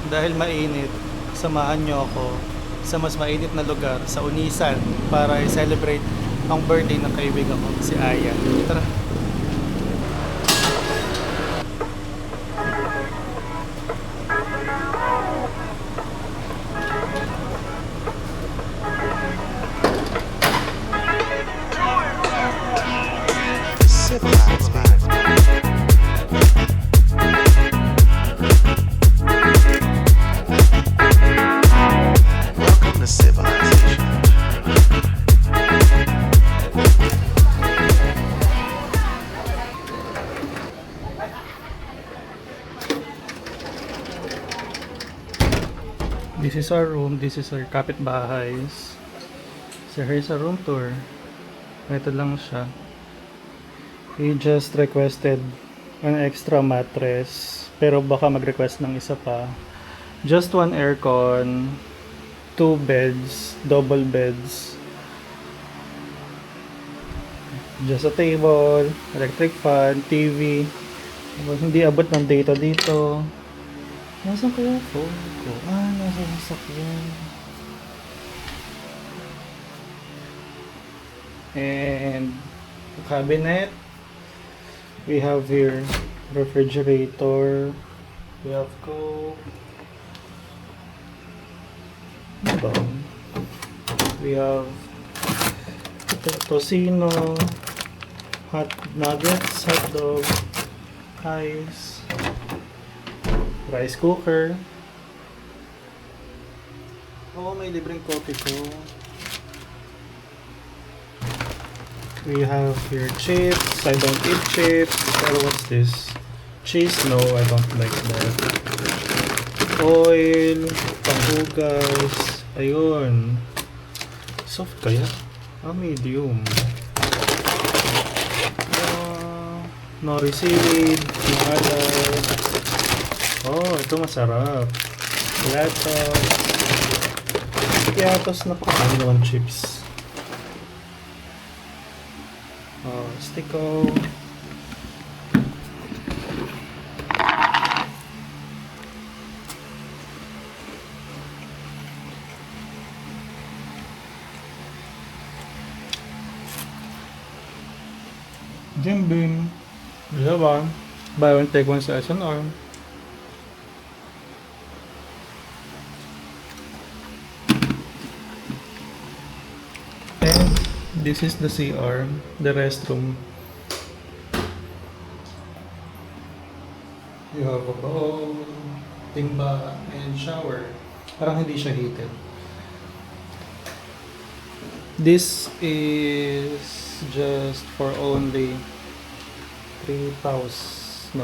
dahil mainit, samahan nyo ako sa mas mainit na lugar sa Unisan para i-celebrate ang birthday ng kaibigan ko, si Aya. Tara! Civilized Welcome to civilization. This is our room, this is our kapitbahays. So here's a room tour. Ito lang siya. He just requested an extra mattress, pero baka mag-request ng isa pa. Just one aircon, 2 beds, double beds. Just a table, electric fan, TV. Hindi abot ng data dito. Nasaan kaya phone ko? Nasa sasakyan. And cabinet. We have here refrigerator. We have Coke. Ano ba? We have tocino, hot nuggets, hot dog, ice, rice cooker. Oh, may libreng coffee ko. We have here chips. I don't eat chips. Pero what's this? Cheese? No, I don't like that. Oil, panghugas. Ayun. Soft kaya? Medium. Nori seaweed. Malay. Oh, ito masarap. Lettuce. Piatos na ano naman chips. Stico. Jim Beam. Isa ba? Buy one take one sa SNR. And this is the CR, the restroom. You have a bowl, timba, and shower. Parang hindi siya heated. This is just for only 5,000.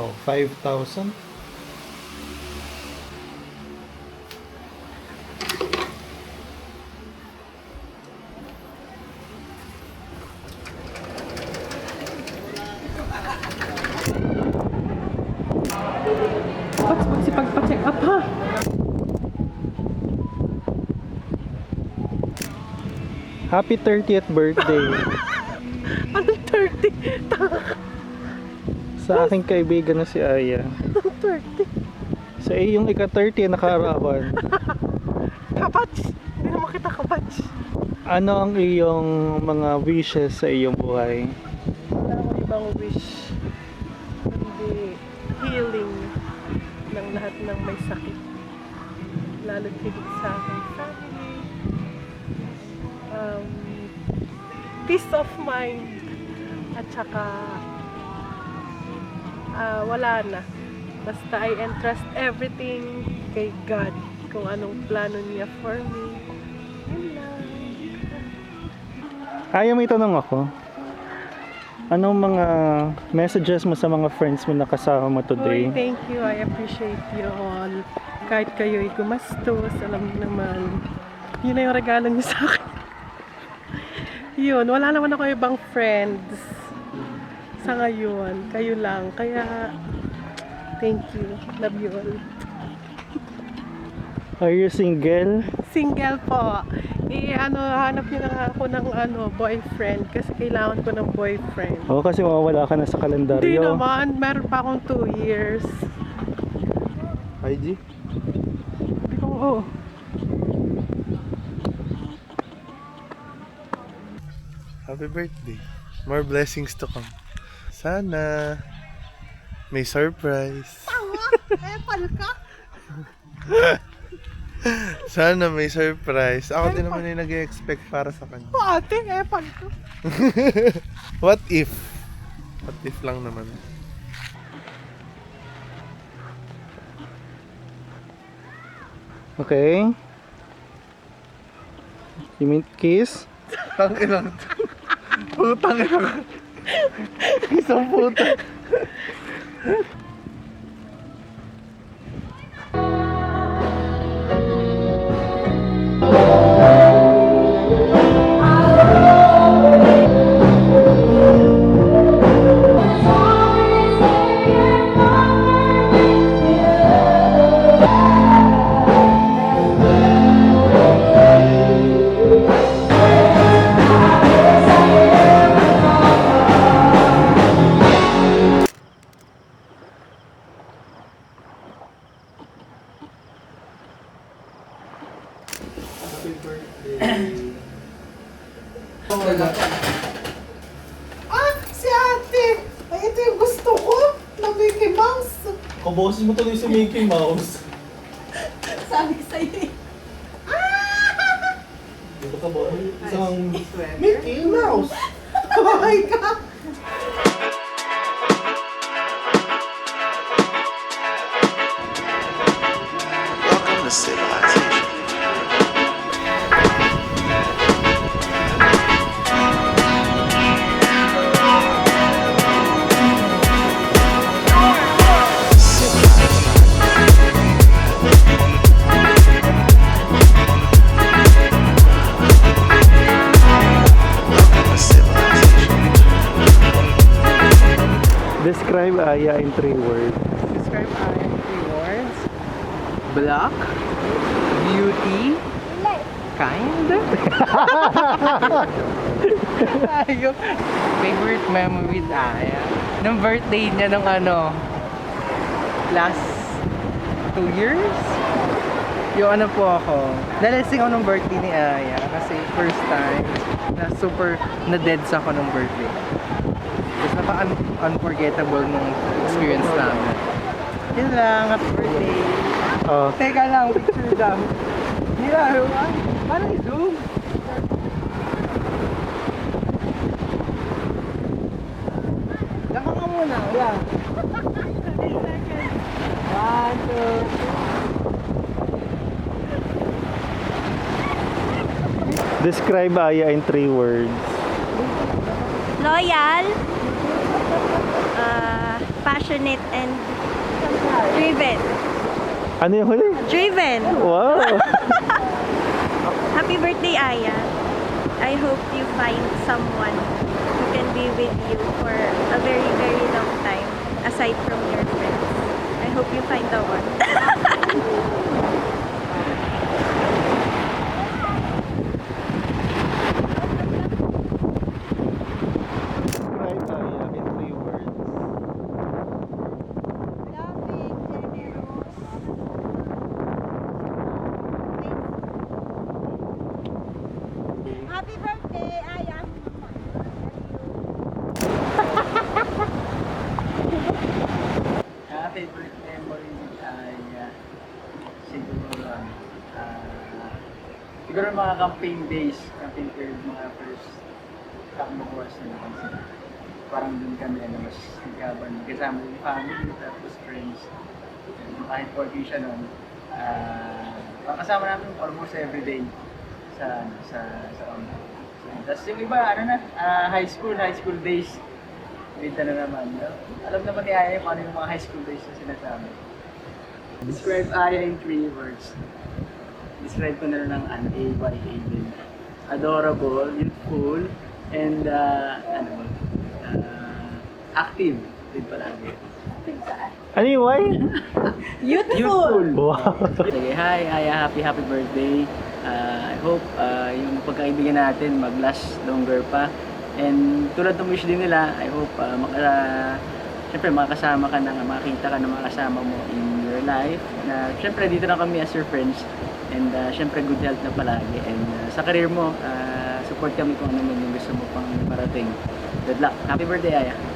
Magsipagpa-check up ha. Happy 30th birthday Anong 30? sa aking kaibigan na si Aya. Anong 30? Sa iyong ika-30 nakarawan. Kapats! Hindi naman kita kapats. Ano ang iyong mga wishes sa iyong buhay? Wala akong ibang wish. Kundi healing ng lahat ng may sakit. Lalo't higit sa aking family. Peace of mind. At saka wala na. Basta I entrust everything kay God. Kung anong plano niya for me. Yun lang. Aya, may tanong ako. Anong mga messages mo sa mga friends mo na kasama mo today? Hoy, thank you. I appreciate you all. Kahit kayo'y gumastos, alam niyo naman. Yun na yung regalo niyo sa akin. Yun, wala naman ako ibang friends. Sa ngayon, kayo lang. Kaya, thank you. Love you all. Are you single? Single po. Hanap niyo na ako ng boyfriend. Kasi kailangan ko ng boyfriend. Oo, kasi mawawala ka na sa Hindi kalendaryo. naman. Meron pa akong 2 years. IG? Oo. Happy birthday. More blessings to come. Sana may surprise. Sana may surprise. Ako din naman yung nag-expect para sa kanya. Ate, epal ko. What if? What if lang naman. Okay. You mean kiss? Tangin lang to. Putang ina. Isang puta. Si ate! Ay, ito yung gusto ko! Na Mickey Mouse! Kabosin mo tuloy si Mickey Mouse. Sabi ko sa'yo eh. Di ba ka ba? Isang Mickey Mouse! Oh my God! Welcome to civilization. Welcome to civilization. describe Aya in 3 words. Describe Aya in 3 words. Black. Beauty. Kind. Ayok. Favorite memory with Aya. Nung birthday niya nung last 2 years. Yung po ako. Nalasing ako nung birthday ni Aya kasi first time na super na-deads ako nung birthday. Tapos unforgettable nung experience namin. Yun lang, happy birthday. Oh, Teka lang, picture lang. Yeah, parang i-zoom. Laka ka muna, yeah. 1, 2, describe Aya in 3 words. Loyal, passionate, and driven. Ano yung huli? Driven. Wow! Happy birthday, Aya. I hope you find someone who can be with you for a very, very long time, aside from your friends. I hope you find the one. Describe Aya in 3 words. Happy birthday, Aya. Favorite memory with Aya, siguro siguro mga campaign days, campaign period, mga first takbo course na kasi parang dun kami mas nagkaban kasama yung family tapos friends. And kahit working siya nun, kasama namin almost every day sa tapos yung iba, high school days. Bita na naman. Alam naman ni Aya kung ano yung mga high school days na sinasabi. Describe Aya in 3 words. Describe ko na lang ng A din. Adorable, youthful, and active din palagi. Ano yung why? Youthful! Wow! Sige, hi Aya, happy birthday. I hope yung pagkaibigan natin mag-last longer pa. And tulad ng wish din nila, I hope syempre makakasama ka na, makakita ka ng mga kasama mo in your life. Na syempre dito na kami as your friends. And syempre good health na palagi. And sa career mo, support kami kung ano man yung gusto mo pang parating. Good luck. Happy birthday, Aya.